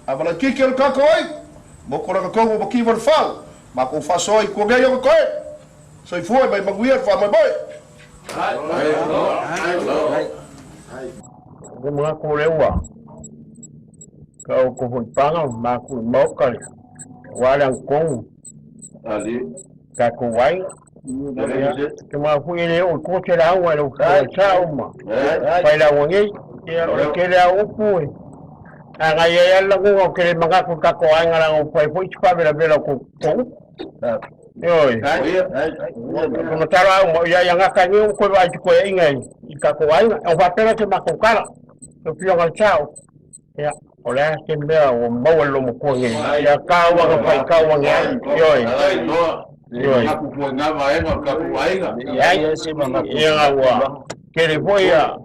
Avala kiki o kako ai. Mo kora ka kongo mo kiwa fal. Ma ko fasoi ko ngai o koe. Soi foi mai manguia fa mai mai. Ko mga kulewa. Kau ko panga ma ku mokal. Walang kong. Ali. Ka ko wai. Cuma fui ele o coche da agua lo calma. Pai la wangi. Ya o que le hago fui. Aga ya la ko que manga ko ka ko ai ngala o pai fui pa bela ko ko. Oi. Como tara mo ya yang akan ni ko vai ko ingai. Ka ko ai o va pera que ma ko kala. Yo pio al chao. Ya. Oleh que me o mo lo mo ko ni. Ya ka wa ka pai ka wa ngai. Oi. Aku pun ngama kaku ainga. Ya si mama. Ya wa. Que le voy a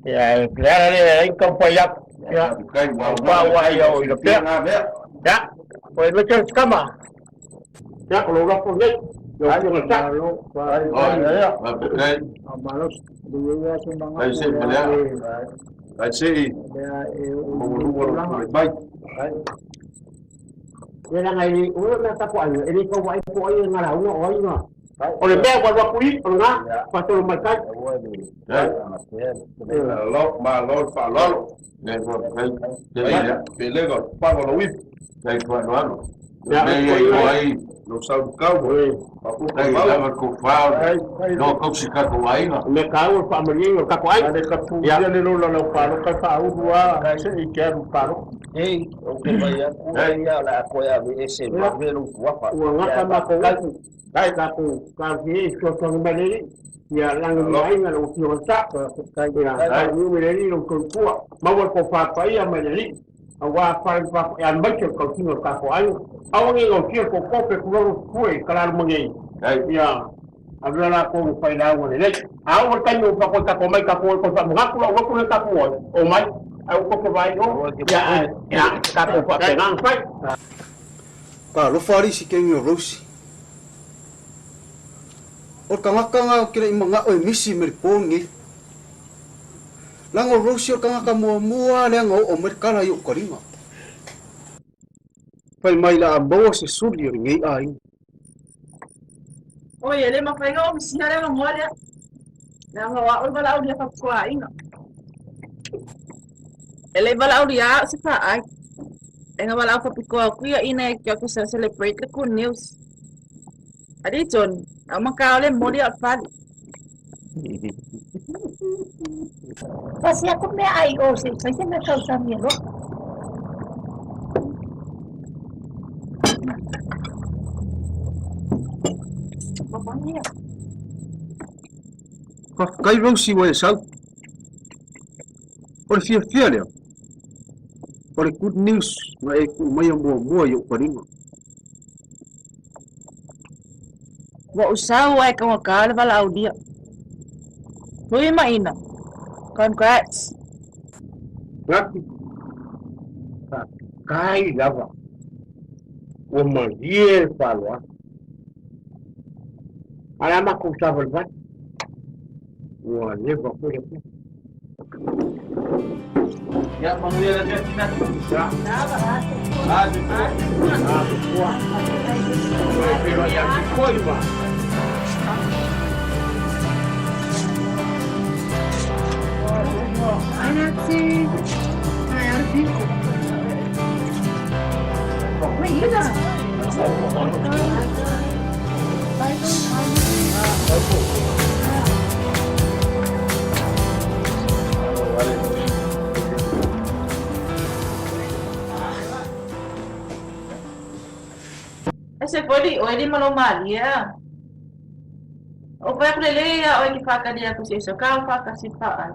ya claro en campo ya. Ya. Wa ya o lo que. Ya. Pues me quedo cama. Ya kalau lo pun ni. Yo jangan tak. Ya. Malos dia sumbangan. Ai se boleh. Ai se. Baik. Yang ngai ulo na ta ko ai ini ko wai ko ai ngala ulo ai nga. Oleh me wa kui nga pato mai kai. Lo fa lo. Ne ko kai. Ya. Pele ko pa ko lo wi. Kai ko no. Ya ko ai lo sa kau. Aku kai la ko fa. No ko si ka ko ai nga. Me kau pa merinho ka ko ai. Ya le lo pa lo ka fa uwa. Se ikero pa lo. O que vai a la coia esse barbeiro guapa. Wa nga ma ko kai ka ko ka ni ko ko mbele ya lang mai nga lo ki sa kai ya ni mbele lo ko ko ma wa ko fa pa ya mbele awa fa pa ya mbele ko ki ka ko ai awa ngi lo ki ko ko pe ko ko kala mo ngi ya abla ko pa ila wo le awa ka no pa ko ta ko mai ka ko sa mo ko lo ko ta ko o mai au ko vai no ya ka ko pa pegang fai ka lo fari si kengi rosi o kanga kira imanga o misi merpongi lango rosi o kanga mua lango o merkala yo korima pai mai la bawa se suri ngi ai Oye, ele ma fai o misi na mo le na nga o bala o dia fa ko ai no ele bala o dia se fa ai nga bala o fa piko ku ya ina que eu celebrate com news adi John ama ka ole mo dia fa Kasi ako may IOC, kasi nakausap niya, no? Papanya. kai rosi wa sa o fia le o good news mai mai mo yo korima Wa usau ai ka ka le bala o dia. Hui ma ina. Congrats. Ngati. Kai lava. O mangie falwa. Ala ma ko sa volva. Wa le ba ko le. Ya, manguia da Argentina. Ya. Pero ya foi va. Ragazzi, Artico. Menina! Ese foi o ele malomalia. O pai ko le ya o ki faka dia ko se so ka faka si pa.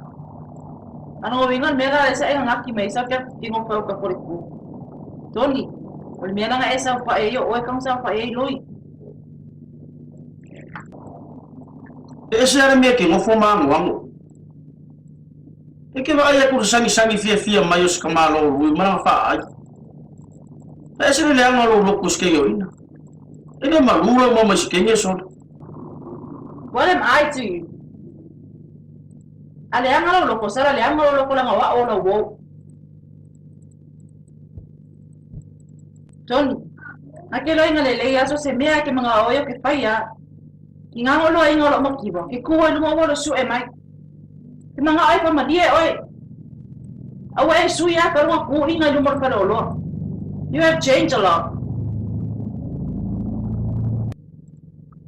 Ano wingon mera sa ang aki may sa ka tingo pa ka ko ko. Tony, o mera nga esa pa eyo o kang sa pa loi. Ese era me que no fuma mo. E que vai a sangi fia mai os kamalo rui mana fa ai. Ese le ang lo locos que yo ina. Ele malula mo mas que so. What am I to you? Ale ang lo loko sara le ang lo loko lang wa o lo wo. Tony, ake loa inga lelei aso se mea ke mga oyo ke whaia. Ki ngango loa inga lo makiwa, ke kuwa lunga walo su e mai. Ke mga ai pa madia oi. Awa e sui a ka runga ku inga lumar ka lolo. You have changed a lot.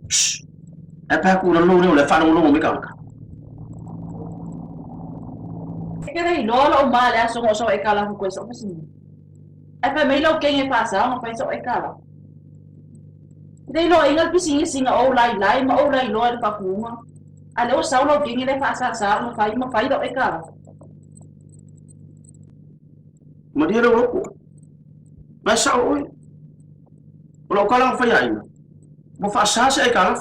Shh. E pa ku lo le fa lo me ka. Ke rei lola o male aso ngo so e kala ku so pasini. E pa mai lo kenge pasa ngo pa so e kala. Dei lo inga pisingi singa o lai ma o lai lo e pa kuma. Ale o sa lo kenge le pasa sa no fai ma fai do e kala. Ma dia lo ko. Ma sa oi. Lo kala fa ya ina. Mo fa sa e kala.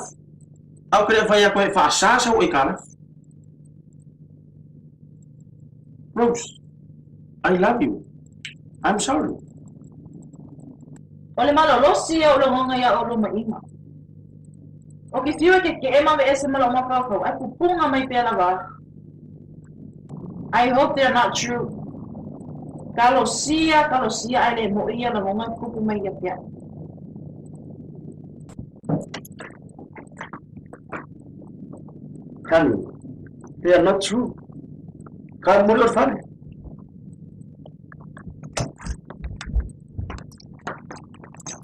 Au kre fa ya ko fa sa o e kala. Rose, I love you. I'm sorry. Ole malo losi ya ulo ngonga ya ulo maima. O ke fiwa ke ema be ese malo mapako. Ai pupunga mai pela ba. I hope they're not true. Kalau sia ai le mo ia la ngonga pupu mai ya pia. Honey, they are not true. Kan mulut fare.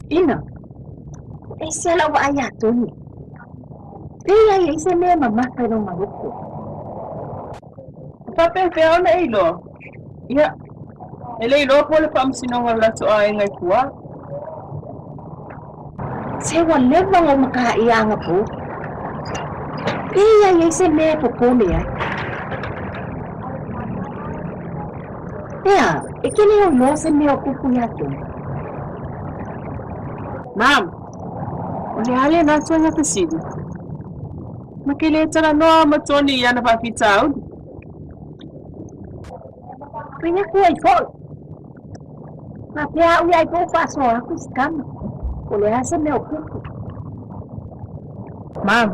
Ina. Ese la wa ya Tony. Dia ese me mama pero maluco. Pape feo na ilo. Ya. Ele ilo pole pam sino wala so ay ngai kuwa. Se wala ba ngo makaiya nga po. Dia ese me po niya. Ya, ikini yung losa niyo kukuyato. Ma'am. Ole hali na so nga tasidi. Makileta na no matoni yana pa pizza. Pinya ko ay ko. Na pia uy ay ko paso ako skam. Ole hasa niyo kuku. Ma'am.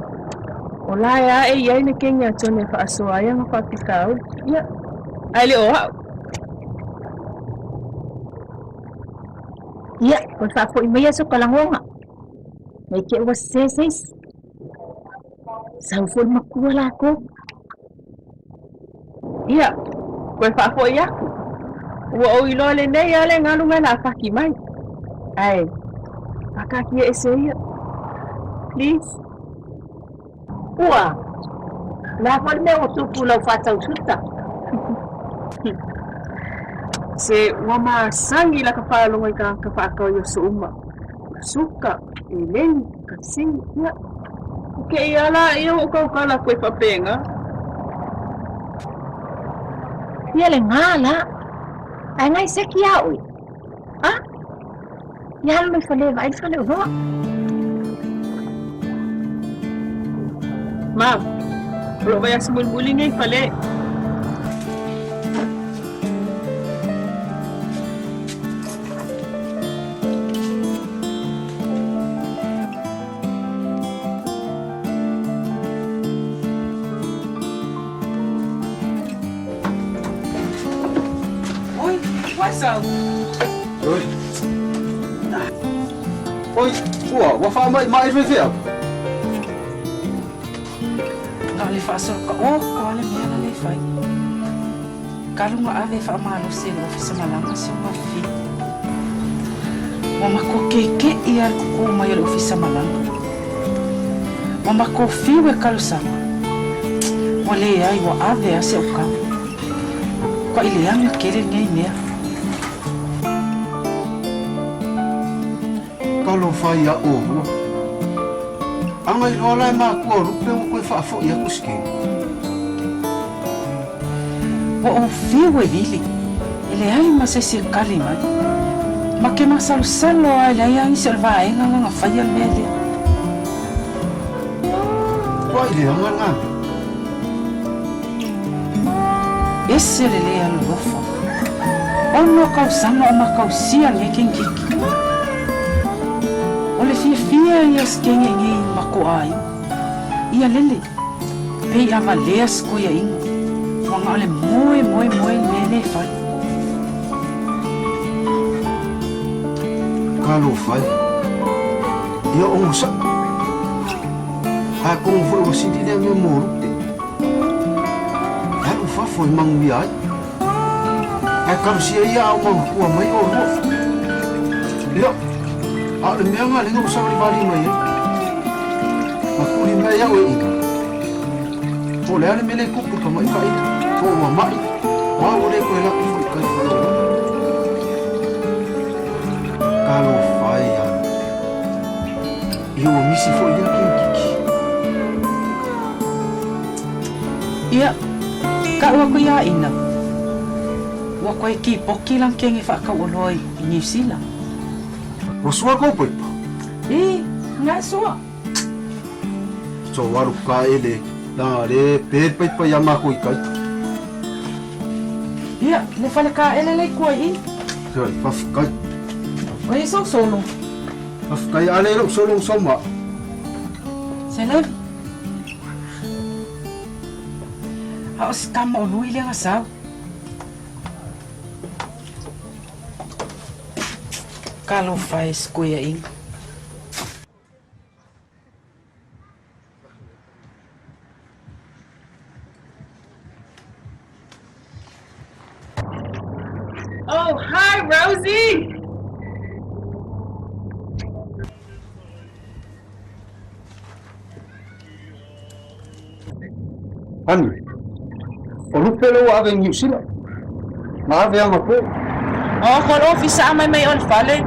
Ola ya ay na kenya tone pa aso ay nga pa pizza. Ya. Ali o. Ya, basta po imaya so kalangonga. May kaya was sesis. Sa full makuwala ko. Ya, kwe pa po ya. Wa o ilo le ne ya le ngalu ngala pakimay. Ay, pakaki ese ya. Please. Ua. La por me usupulo fata usuta. Se wama sangi la kapalo ngai ka kapaka yo suma suka ileng kasing ya ke yala yo ko kala ko papenga Yale ngala ai ngai se kia ui ha yalo me fale vai fale ho ma lo vaya sumulmuli ngai fale Oi, wat van mij maar even veel. Kali faso ka kali mena le fai. Kalu ma ave fa malo se no fa malanga se ma fi. Mama ko keke ia ko ma yo ofisa malanga. Mama ko fi we kalu sama. Wale ai wa ave ase o ka. Ko ile anga kere ngai mea. Kalau faya o. Angai ola ma ko rupe ko fa fo ya kuski. O fiwe vili. Ele ai ma se kalima. Ma ke masalo salo ai ai serva nga faya mele. Ko ile nga. Esse lele alo lofo. Ono kausanga o makausia ngekengiki. Ole fia ia skenge ngi mako ai. Ia lele. Pei ama leas ko ia inga. Wanga ole moe lele fai. Kalau fai. Ia onsa. Aku foi o sidi de meu moro. Aku fa foi mangui ai. Kalau sia ia au ku mai o ro. Ia. Ale me nga le ngos sa bali mai. Aku ni mai ya o ika. O le ale me le ku ka mai kai. Ko mai. Wa o le ko la ku kai fa. Kalau fai ya. Ia o misi foi ia kiki. Ia, ka ua ko ia ina. Ua koe ki poki lang kengi whakauoloi i New Zealand. O sua ko pai. Ngā sua. So waru ka ele. Na le pe pai pai ama ko ikai. Ia, le whale ka ele lei kua i. Rồi, fafkai. O i so solo. Fafkai ale lo solo soma. Se lau. Hao si kama o lui le ngasau. Kalau fai skuia ing. Oh, hi, Rosie. Ani. O lupelo ave New Zealand. Ma ave ama ko. Oh, kol officer mai mai ol fale.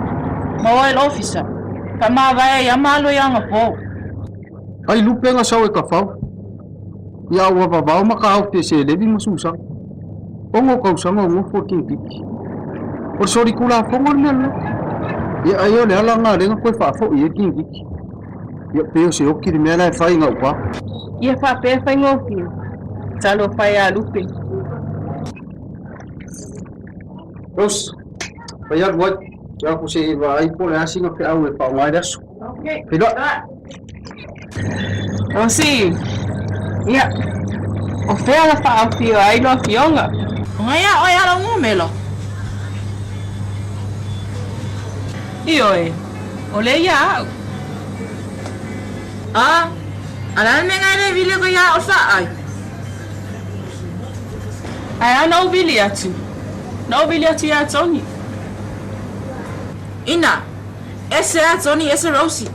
Mawal officer. Kama vai ya malo yang po. Ai lupe nga sawe ka fau. Ya wa babao makahau te se lebi masusang. Ongo kau sama ongo fucking piki. Por sorry kula fongor mel. Ya ayo le ala nga renga koe fa fo ye king piki. Ya peo se okiri mela e fai nga upa. Ia fa pe fa ngofi. Talo fa ya lupe. Terus bayar buat ya aku se va ai pole asing ke au e pa ngai das. Okay. Tidak. Rosie. Ia. O fea la fa au ai lo fionga. Ngaya o ya lo ngumelo. Ioe. Ole ya. Alan me ngai vile ko ya o sa ai. Ai no bili atu. No bili atu ya Tony. Ina. Ese ya Tony, ese Rosie.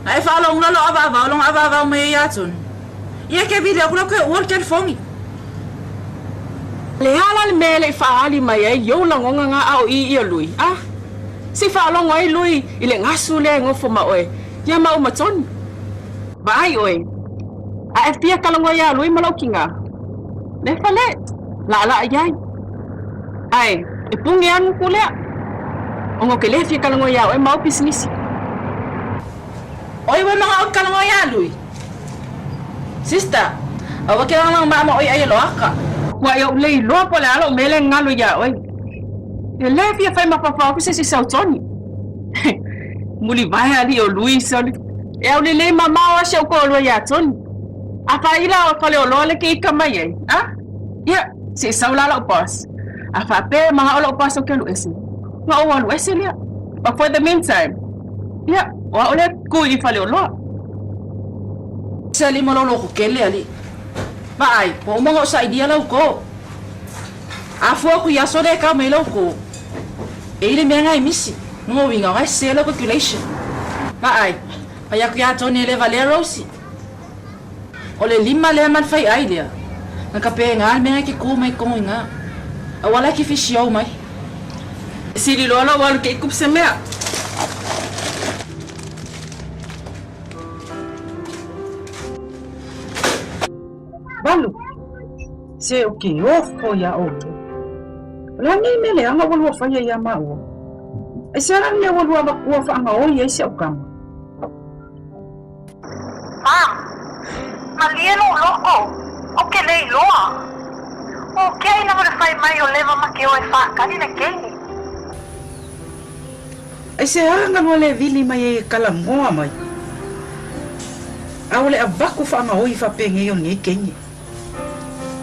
Ai fa lo ngolo ava me ya Tony. Ia ke vile ko ko worker fongi. Le hala me le fa ali mai ai yo la ngonga nga au i lui. Si fa lo ngoi lui ile ngasu le ngofo ma oe. Ya ma uma Tony. Vai oe. A fia kala ngoi ya lui malo kinga. Le fa le. La ai. Ai, e pungi anu kule. Ongo ke le fia kala ngoi ya oe mau business. Oi, wai mga kala ngoi ya lui. Sister, awa ke lang mama oi ay lo aka. Wa yo le lo po la lo mele ngalo ya oe. E le fia fai ma papa ko se sa Tony. Muli vai ali o Luis ali. E o le mama wa se ko lo ya Tony. Apa ila o ko le lo le ke kamai ai. Ya, si sa la lo boss. Apa pe ma lo boss o ke lu esi. Nga o lu esi ya. But for the meantime. Ya, wa ole ku I fa le lo. Sali mo lo ko kele ali. Vai, po mo sa idea lo ko. Afo ku ya so de ka me lo ko. E ile me ngai misi. No winga vai se lo calculation. Vai. Aya ku ya Tony le Valerosi. Ole lima le man fai ai le. Nakapengal me ngai ki ku mai ko nga. Awala ki fisio mai. Si li lo wal ke kup se mea. Balu. Se o que ofo ya outro. La ni me le anga wal fa ya ma o. E se ran le wal wa fa anga o ye se o kam. Malieno loko. O que lei loa. O que ai na fai mai o leva ma que o fa kani na kei. E se anga no le vili mai e kala moa mai. Aole abaku fa anga o I fa penge o ni kengi.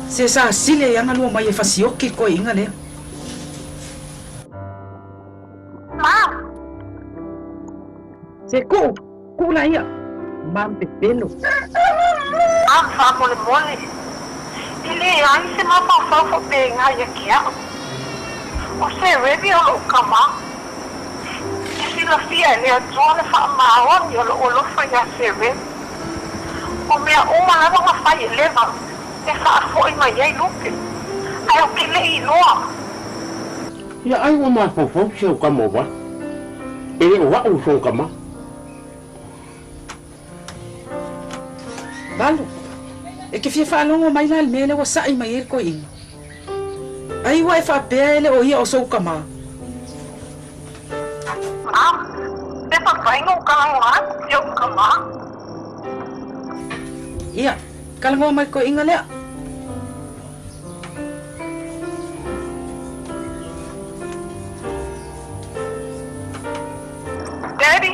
Se sa sile yang alu mai e fasioki ko inga le. Se ku la ia. Mam pe pelo. Fa mole. Ile ai se mapa fa pe nga ia kia. O se revi o kama. Isi la fia le atona fa maon yo lo fa ya se revi. O mea uma lava nga fa leva. E fa foi mai ai lupe. Ai o que le inoa. Ya ai o ma fo se o kama wa. Ele o wa o so kama. Balo. E ke fia whaalongo mai la mele wa sai mai ko inga. Ai wa e whapea ele o ia o sou kama. Te papaingo kama yo kama. Ia, kalango mai ko inga lea. Daddy.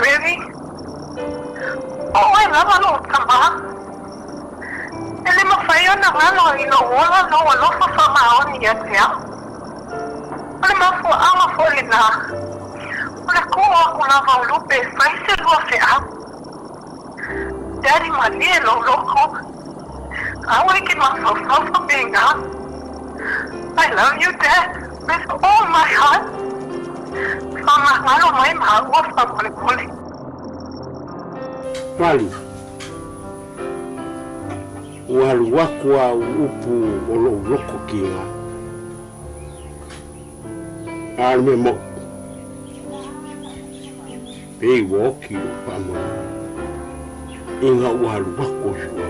Really? Oh, I love a lot, kama. Ele mafayo na ngalo ilo wala no wala fa fa maon ya tia. Ele mafo ama folina. Ole ko kuna va lupe fa se lo fe a. Daddy manielo loco. I want to get myself for being up. I love you, Dad, with all my heart. Mama, I don't mind my work for Polly. Pali. Walu wakwa upu olo loko kia. Alme mo. Pei woki o pamo. Inga walu wako shua.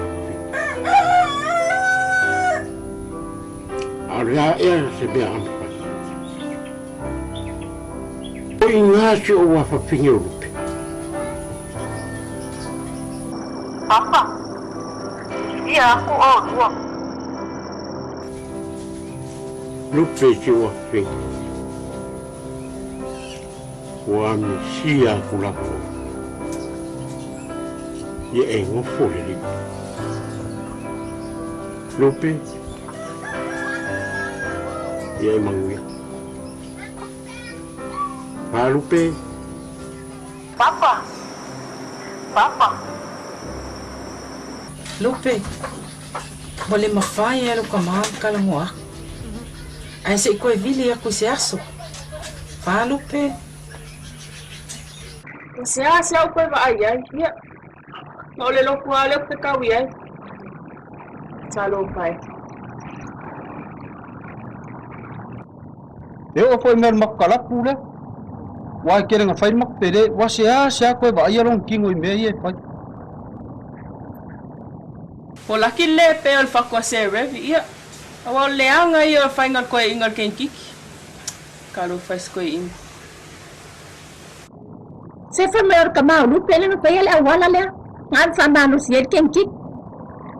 Aria era se be ampa. O inga se o wafa pinyo. Papa, ia aku dua. Lupe se o fe. Wa mi sia kulapo. Ye engo fole. Lupe. Ye mangi. Pa Lupe. Papa. Lupe, mole mawhai alo ka maa kalangoa. Ai se koe vili aku se aso. Wha Lupe? Se aso koe wa ai ai. Ia. Ma ole loku ale o te kawi ai. Talo pai. E o foi mer makalapu le. Wa kere nga fai mak pere wa se ko ba ia long kingo me ye fai. O laki le pe o whakua se revi, ia. Awa o leanga i o whaingal koe ingal ken kiki. Kalo whais koe inga. Se fa me or kama lupe le no pe le awala le. Ngan fa manu si ken kiki.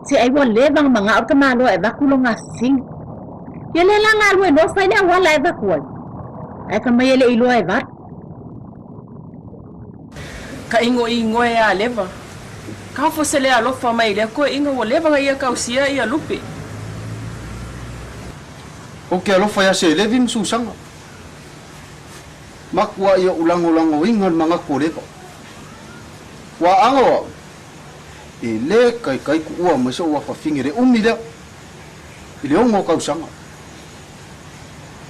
Se ai won le bang manga or kama lo e bakulo ngasing. Ye le la ngal we no fa le awala e bakul. Ai kama ye le ilo e vat. Ka ingo e a leva. Ka fo se le alofa mai le ko inga o leva ia kausia ia lupe. O ke alofa ya se levin susanga. Makwa ia ulang-ulang ingon mga kureko. Wa ango. Ile kai ku ua maso wa fa fingire umida. Ile ongo kausanga.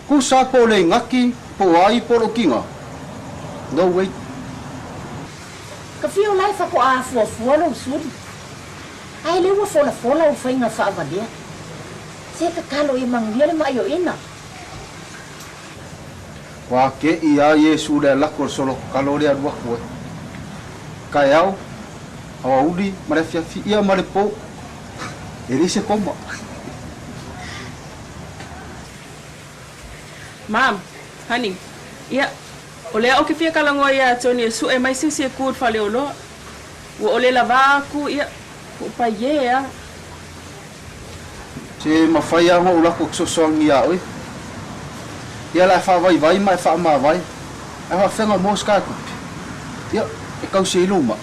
Ku sa po le ngaki po ai po kinga. No way. Ka fio lai fa ko a fua lo suri. Ai le wa fola o fainga fa avalia. Se ka kalo i mangia le mai o ina. Wa ke ia Yesu le la ko solo kalo le adwa ko. Ka yao awa udi mare fia ia mare po. Ele se komba. Mam, honey, ia. O lea o ke fia kalangoa ia Tony su e mai sisi e kuut fale o loa. O le lava aku ia. O pa ye ia. Se mawhai ango ula ko ksosoang ia oi. Ia la fa vai mai fa ma vai. A fa fenga moska ku. Ia e kau se iluma.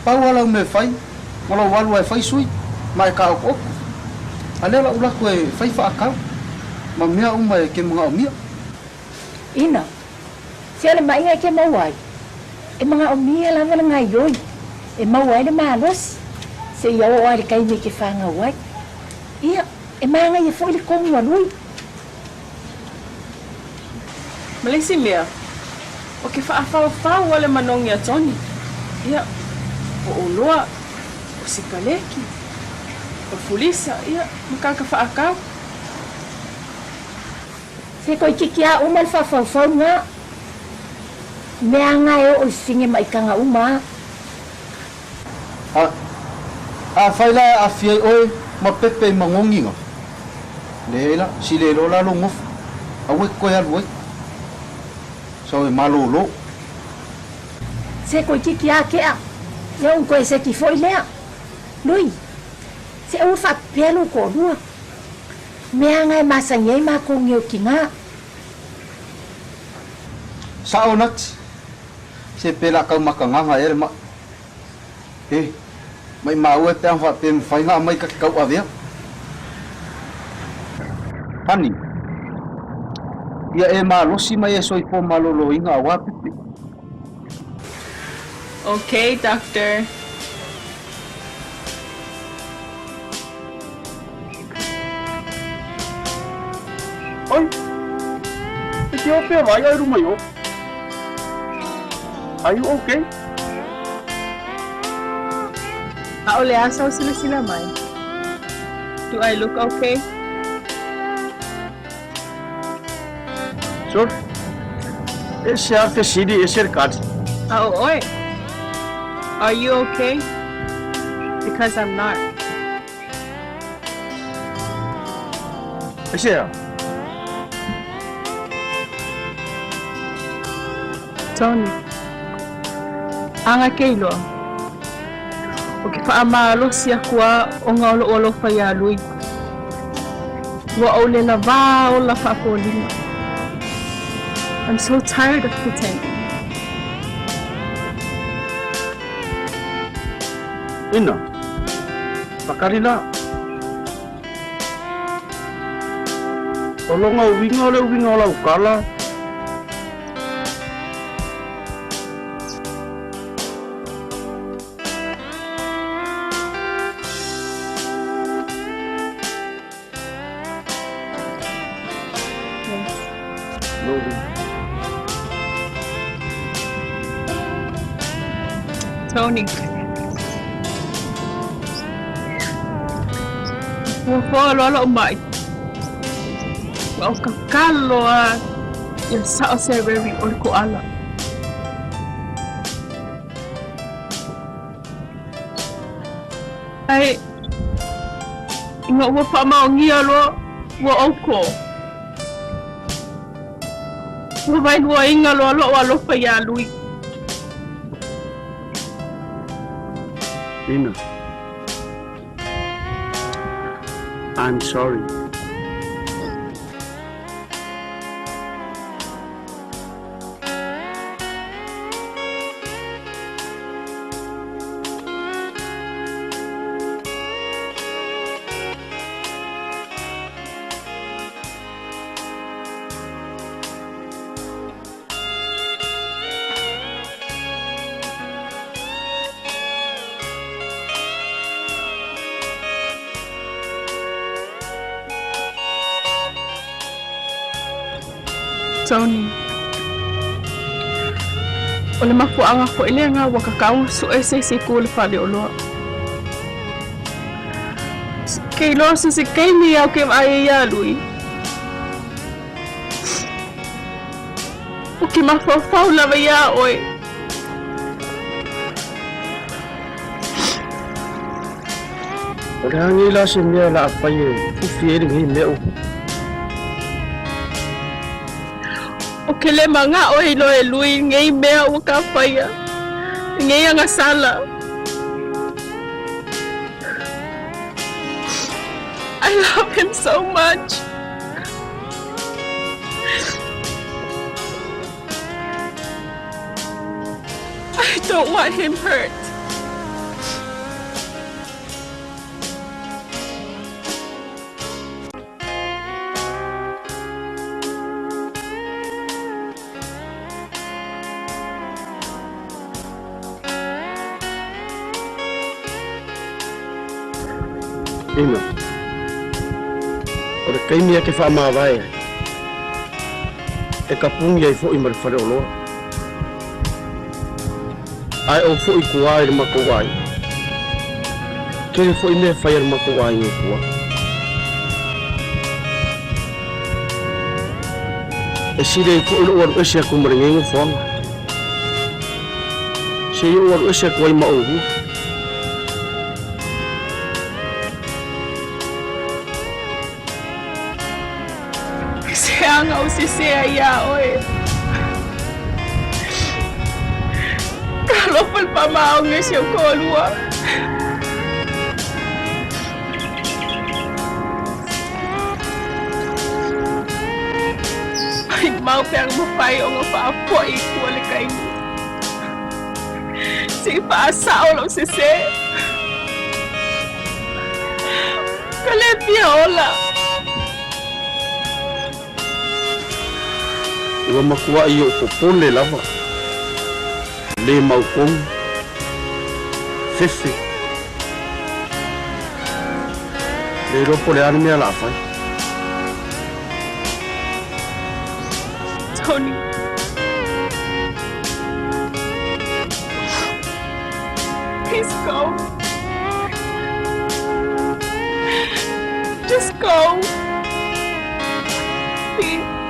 Pa wala me fai. Wala walu e fai sui. Mai ka ko. Alela ula ko e fai fa ka. Ma mea uma e ke mga omia. Ina. Siya le mai ke mawai. E mga umia la wala ngai yoi. E mawai le malos. Se ia o ari kai ni ke fanga wai. Ia e mga ia foi le kong walui. Malisi mea. O ke whaafau wale manong ia Tony. Ia, o uloa, o sikaleki, o fulisa, ia, makaka whaakau. Se koi kikia umal whaafau nga. Mea ngai o singe mai kanga uma. A faila a fiai oi ma pepe mangongi nga. Lela si lelo la lo ngof. A wek ko ya wek. So e malolo. Se koi kikia kea. Ya un koi se ki foi lea. Lui. Se u fa pelo ko dua. Mea ngai masangei ma ko ngio kinga. Sao nak se pela ka makanga nga er ma. Mai mau e tang fa pen fai nga mai ka kau avia. Hani. Ia e malosi mai e soi po malolo inga wa pipi. Okay, doctor. Oi. Ethiopia vai ai rumah yo. Are you okay? Ole asaw sila mai. Do I look okay? Sure. Esse ar te sidi esse card. Oi. Are you okay? Because I'm not. Esse é. Tony. Anga keilo. O ke whaamalo si akua o ngā olo whai alui. Wa o le la vā o la whakolinga. I'm so tired of pretending. Ina. Pakarila. Olonga winga la ukala. Tony. Wafolo ala umai. Wa kakalo a yung sao serveri or ko ala. Ay nga wa pa maongi alo wa oko. Wa vain wa ingalo alo pa yalui. Ina. I'm sorry. Tony. Ole mapuanga ko ile nga wakakao so ese kul pale olo. Kailo si kaini au kem ayaya lui. O que mafofau la vaya oi. Rangi la semia la paye. Ufieri ngi meu. O ke le manga o ilo e lui ngei mea o ka whaia. Ngei anga sala. I love him so much. I don't want him hurt. Ina. O le kaimia ke whaamawai. E ka pungi ai fo i mara whare o loa. Ai o fo i kua ai mako wai. Kere fo i mea whai ar mako wai o kua. E sire i fo i lo aru ese a kumaringengu whanga. Se i o aru ese a kuai maoru. Se anga o se sea ia oe. Kalau palpamao nga siya kolua. Ay mau perang mapayo nga paapo ay kuwali kayo. Sige paasao lang si se. Kalepia ola. Ua makua i o popole lava. Le maukong. Fefe. Le ropo le ane mea la fai. Tony. Please go. Just go. Please.